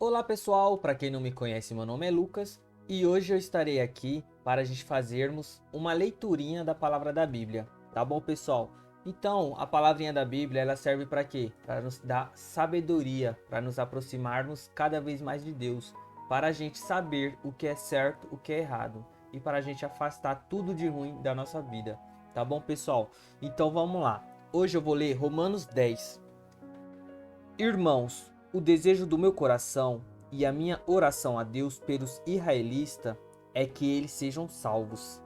Olá pessoal, para quem não me conhece, meu nome é Lucas e hoje eu estarei aqui para a gente fazermos uma leiturinha da palavra da Bíblia, tá bom pessoal? Então, a palavrinha da Bíblia ela serve para quê? Para nos dar sabedoria, para nos aproximarmos cada vez mais de Deus, para a gente saber o que é certo, o que é errado e para a gente afastar tudo de ruim da nossa vida, tá bom pessoal? Então vamos lá, hoje eu vou ler Romanos 10. Irmãos, o desejo do meu coração e a minha oração a Deus pelos israelitas é que eles sejam salvos.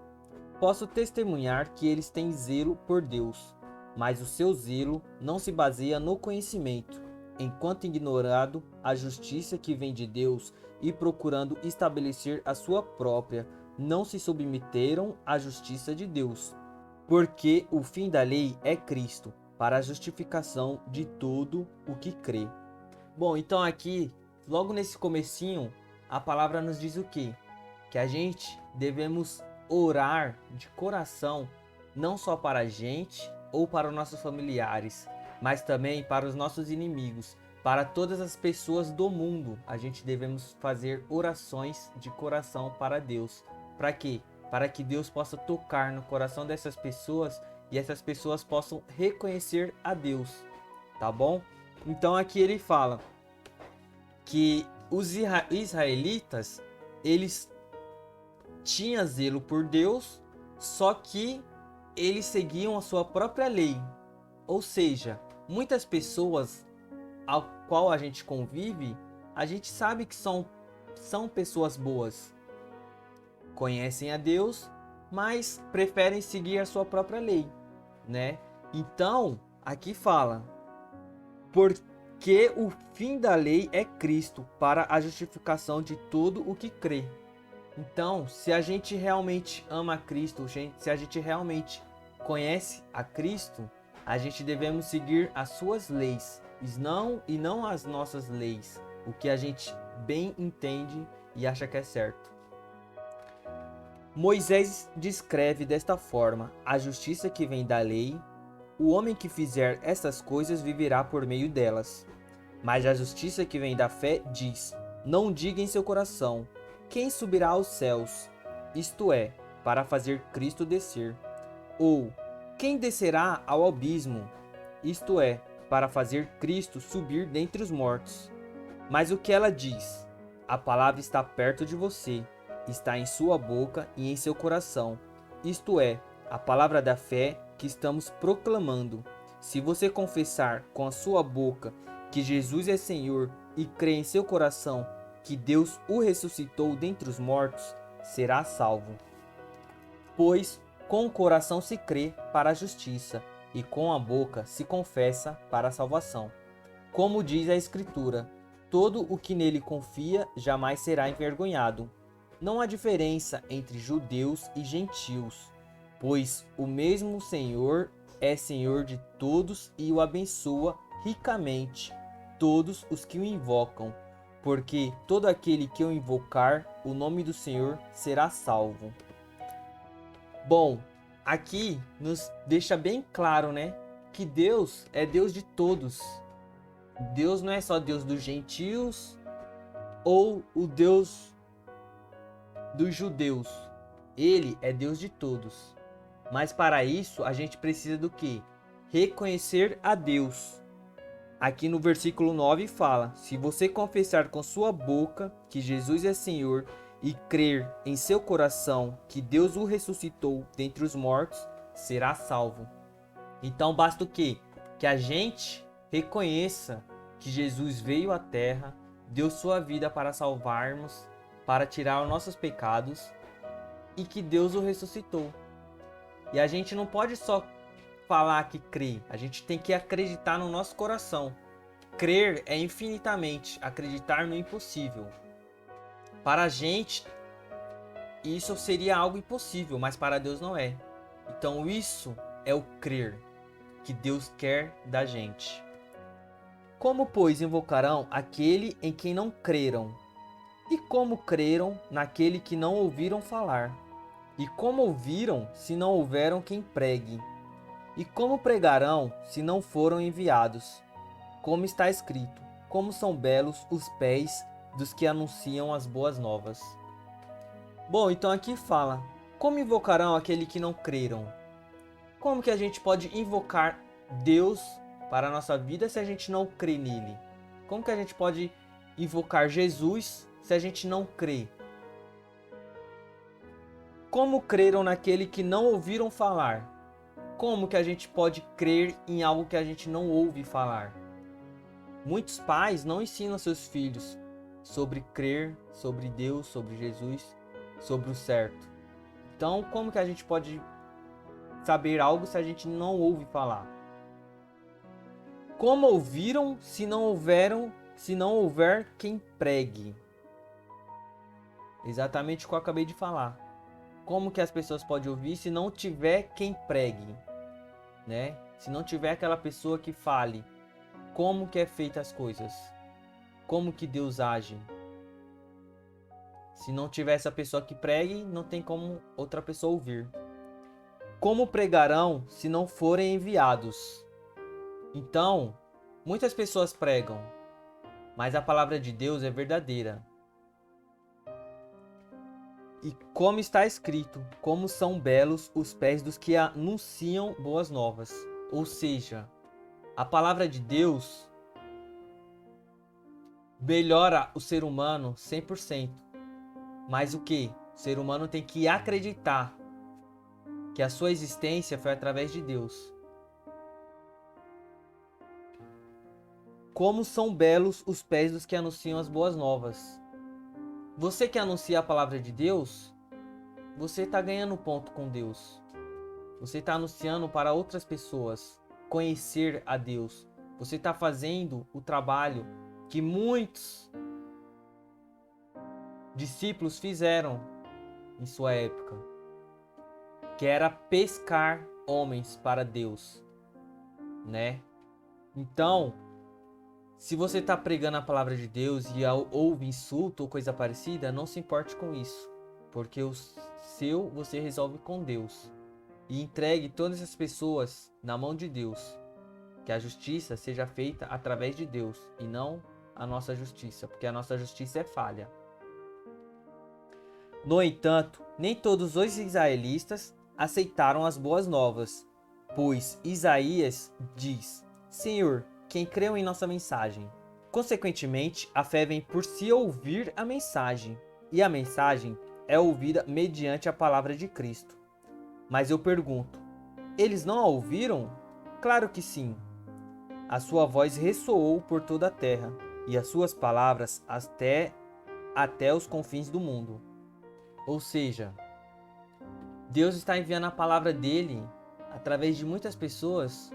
Posso testemunhar que eles têm zelo por Deus, mas o seu zelo não se baseia no conhecimento, enquanto ignorado a justiça que vem de Deus e procurando estabelecer a sua própria, não se submeteram à justiça de Deus, porque o fim da lei é Cristo, para a justificação de todo o que crê. Bom, então aqui, logo nesse comecinho, a palavra nos diz o quê? Que a gente devemos orar de coração, não só para a gente ou para os nossos familiares, mas também para os nossos inimigos, para todas as pessoas do mundo. A gente devemos fazer orações de coração para Deus. Para quê? Para que Deus possa tocar no coração dessas pessoas e essas pessoas possam reconhecer a Deus, tá bom? Então aqui ele fala que os israelitas, eles tinham zelo por Deus, só que eles seguiam a sua própria lei. Ou seja, muitas pessoas ao qual a gente convive, a gente sabe que são pessoas boas, conhecem a Deus, mas preferem seguir a sua própria lei, né? Então, aqui fala, porque o fim da lei é Cristo, para a justificação de todo o que crê. Então, se a gente realmente ama a Cristo, se a gente realmente conhece a Cristo, a gente devemos seguir as suas leis, e não as nossas leis, o que a gente bem entende e acha que é certo. Moisés descreve desta forma a justiça que vem da lei. O homem que fizer essas coisas viverá por meio delas. Mas a justiça que vem da fé diz: não diga em seu coração: quem subirá aos céus? Isto é, para fazer Cristo descer. Ou quem descerá ao abismo? Isto é, para fazer Cristo subir dentre os mortos. Mas o que ela diz? A palavra está perto de você, está em sua boca e em seu coração. Isto é, a palavra da fé que estamos proclamando. Se você confessar com a sua boca que Jesus é Senhor e crer em seu coração que Deus o ressuscitou dentre os mortos, será salvo. Pois com o coração se crê para a justiça e com a boca se confessa para a salvação. Como diz a Escritura, todo o que nele confia jamais será envergonhado. Não há diferença entre judeus e gentios, pois o mesmo Senhor é Senhor de todos e o abençoa ricamente todos os que o invocam, porque todo aquele que o invocar o nome do Senhor será salvo. Bom, aqui nos deixa bem claro, né, que Deus é Deus de todos. Deus não é só Deus dos gentios ou o Deus dos judeus. Ele é Deus de todos. Mas para isso a gente precisa do quê? Reconhecer a Deus. Aqui no versículo 9 fala: se você confessar com sua boca que Jesus é Senhor e crer em seu coração que Deus o ressuscitou dentre os mortos, será salvo. Então basta o quê? Que a gente reconheça que Jesus veio à terra, deu sua vida para salvarmos, para tirar os nossos pecados e que Deus o ressuscitou. E a gente não pode só falar que crê, a gente tem que acreditar no nosso coração. Crer é infinitamente acreditar no impossível. Para a gente, isso seria algo impossível, mas para Deus não é. Então isso é o crer que Deus quer da gente. Como, pois, invocarão aquele em quem não creram? E como creram naquele que não ouviram falar? E como ouviram se não houveram quem pregue? E como pregarão se não foram enviados? Como está escrito: como são belos os pés dos que anunciam as boas novas. Bom, então aqui fala: como invocarão aquele que não creram? Como que a gente pode invocar Deus para a nossa vida se a gente não crê nele? Como que a gente pode invocar Jesus se a gente não crê? Como creram naquele que não ouviram falar? Como que a gente pode crer em algo que a gente não ouve falar? Muitos pais não ensinam seus filhos sobre crer, sobre Deus, sobre Jesus, sobre o certo. Então, como que a gente pode saber algo se a gente não ouve falar? Como ouviram se não houver quem pregue? Exatamente o que eu acabei de falar. Como que as pessoas podem ouvir se não tiver quem pregue, né? Se não tiver aquela pessoa que fale como que é feita as coisas, como que Deus age. Se não tiver essa pessoa que pregue, não tem como outra pessoa ouvir. Como pregarão se não forem enviados? Então, muitas pessoas pregam, mas a palavra de Deus é verdadeira. E como está escrito, como são belos os pés dos que anunciam boas novas. Ou seja, a palavra de Deus melhora o ser humano 100%. Mas o que? O ser humano tem que acreditar que a sua existência foi através de Deus. Como são belos os pés dos que anunciam as boas novas. Você que anuncia a palavra de Deus, você está ganhando ponto com Deus. Você está anunciando para outras pessoas conhecer a Deus. Você está fazendo o trabalho que muitos discípulos fizeram em sua época, que era pescar homens para Deus, né? Então, se você está pregando a palavra de Deus e ouve insulto ou coisa parecida, não se importe com isso, porque o seu você resolve com Deus. E entregue todas as pessoas na mão de Deus. Que a justiça seja feita através de Deus e não a nossa justiça, porque a nossa justiça é falha. No entanto, nem todos os israelitas aceitaram as boas novas, pois Isaías diz: Senhor, quem creu em nossa mensagem? Consequentemente, a fé vem por se ouvir a mensagem, e a mensagem é ouvida mediante a palavra de Cristo. Mas eu pergunto, eles não a ouviram? Claro que sim. A sua voz ressoou por toda a terra, e as suas palavras até os confins do mundo. Ou seja, Deus está enviando a palavra dele através de muitas pessoas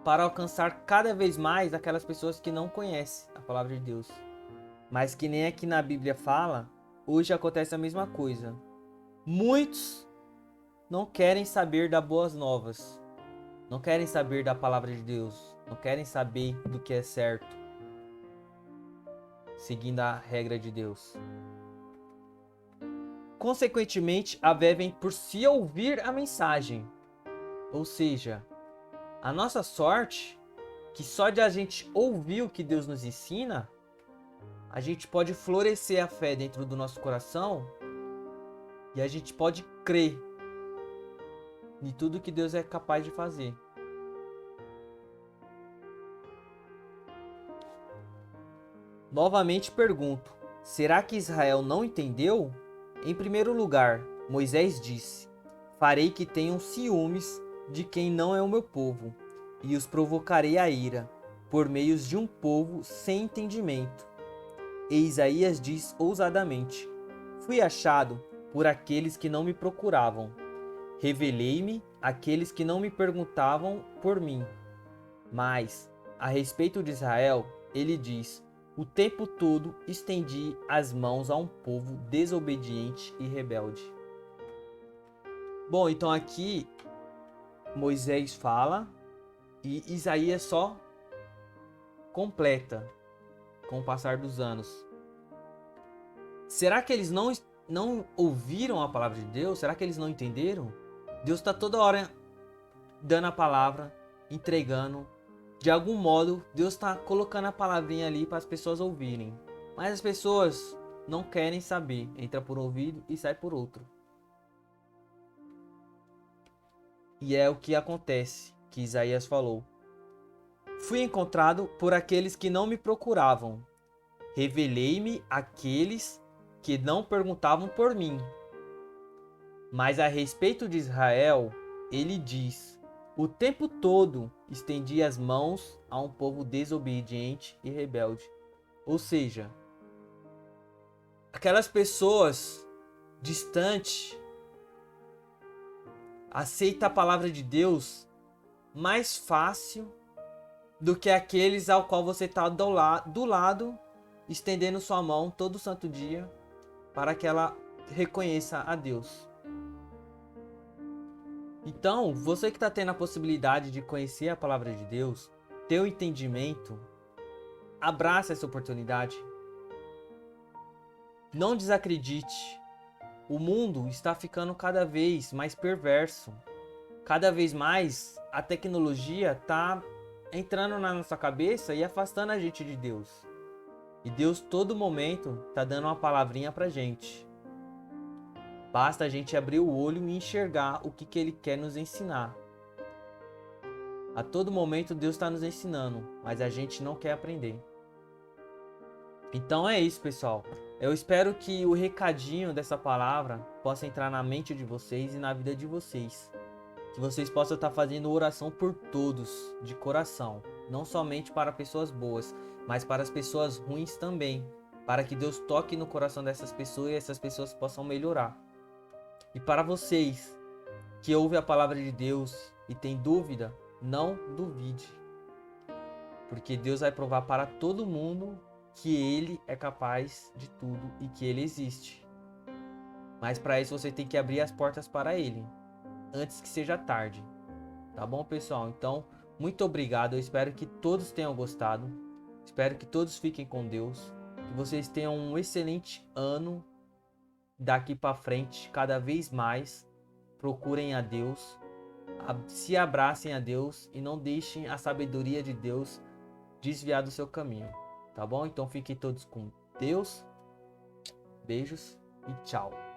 para alcançar cada vez mais aquelas pessoas que não conhecem a palavra de Deus. Mas que nem aqui na Bíblia fala, hoje acontece a mesma coisa. Muitos não querem saber das boas novas, não querem saber da palavra de Deus, não querem saber do que é certo, seguindo a regra de Deus. Consequentemente, a fé vem por se ouvir a mensagem. Ou seja, a nossa sorte, que só de a gente ouvir o que Deus nos ensina, a gente pode florescer a fé dentro do nosso coração e a gente pode crer em tudo que Deus é capaz de fazer. Novamente pergunto, será que Israel não entendeu? Em primeiro lugar, Moisés disse: farei que tenham ciúmes de quem não é o meu povo, e os provocarei a ira, por meios de um povo sem entendimento. E Isaías diz ousadamente: fui achado por aqueles que não me procuravam. Revelei-me àqueles que não me perguntavam por mim. Mas, a respeito de Israel, ele diz: o tempo todo estendi as mãos a um povo desobediente e rebelde. Bom, então aqui Moisés fala e Isaías só completa com o passar dos anos. Será que eles não ouviram a palavra de Deus? Será que eles não entenderam? Deus está toda hora dando a palavra, entregando. De algum modo, Deus está colocando a palavrinha ali para as pessoas ouvirem. Mas as pessoas não querem saber. Entra por um ouvido e sai por outro. E é o que acontece, que Isaías falou. Fui encontrado por aqueles que não me procuravam. Revelei-me àqueles que não perguntavam por mim. Mas a respeito de Israel, ele diz: o tempo todo estendi as mãos a um povo desobediente e rebelde. Ou seja, aquelas pessoas distantes aceitam a palavra de Deus mais fácil do que aqueles ao qual você está do lado, estendendo sua mão todo santo dia para que ela reconheça a Deus. Então, você que está tendo a possibilidade de conhecer a palavra de Deus, ter o entendimento, abraça essa oportunidade. Não desacredite. O mundo está ficando cada vez mais perverso. Cada vez mais a tecnologia está entrando na nossa cabeça e afastando a gente de Deus. E Deus todo momento está dando uma palavrinha pra gente. Basta a gente abrir o olho e enxergar o que Ele quer nos ensinar. A todo momento Deus está nos ensinando, mas a gente não quer aprender. Então é isso, pessoal. Eu espero que o recadinho dessa palavra possa entrar na mente de vocês e na vida de vocês. Que vocês possam estar fazendo oração por todos, de coração. Não somente para pessoas boas, mas para as pessoas ruins também. Para que Deus toque no coração dessas pessoas e essas pessoas possam melhorar. E para vocês que ouvem a palavra de Deus e tem dúvida, não duvide. Porque Deus vai provar para todo mundo que Ele é capaz de tudo e que Ele existe. Mas para isso você tem que abrir as portas para Ele, antes que seja tarde. Tá bom, pessoal? Então, muito obrigado. Eu espero que todos tenham gostado. Espero que todos fiquem com Deus. Que vocês tenham um excelente ano daqui para frente, cada vez mais. Procurem a Deus, se abracem a Deus e não deixem a sabedoria de Deus desviar do seu caminho. Tá bom? Então fiquem todos com Deus. Beijos e tchau.